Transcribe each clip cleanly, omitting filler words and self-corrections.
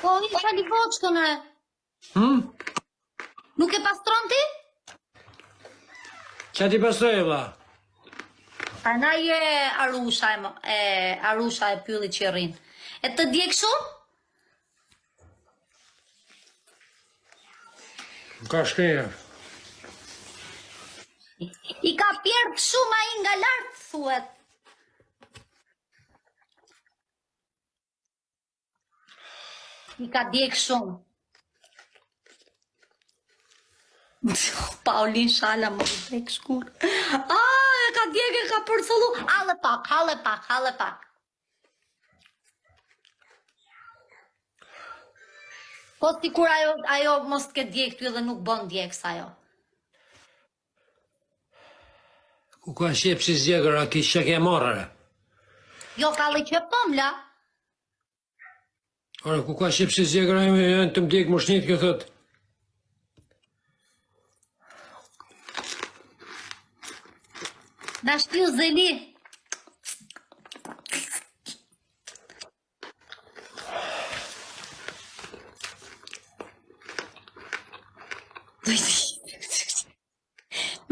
Po, isha li voçkën e. Nuk e pastron ti? Qa ti pastroj, vlla? Ana je Arusha e pyllit që rrin. E të djeg shumë? Ka shkrenja. I ka pjert shumë ai nga lartë, thuhet. I ka djeg shumë. Paulin Shala më djeg shkur. E ka djeg, e ka përcëllu. Hale pak. Po si kur ajo mos të ke djeg ty dhe nuk bën djeg sa ajo. Ku ka shqip si zjegër, a kish që ke marrë? Jo, ka le që pëmla. Ora, ku ka shqip si zjegër, a janë të mdjek më shnit, kjo thot. Na shtiu zeli.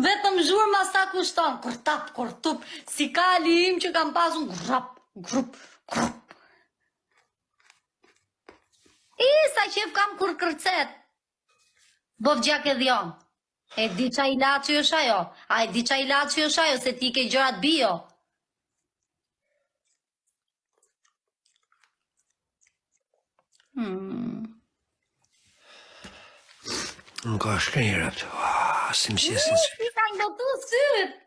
Vetëm zhurma sa kushton, kur tup, si kali im që kam pasun, grup. Sa qef kam kur kërcet. Bov gjak e dhion. E di qa ilaci është ajo? A e di qa ilaci është ajo, se ti ke gjërat bio? Nuk ka shkrenjë, raptë. Si më sjesin. Ti ka ndotu syt.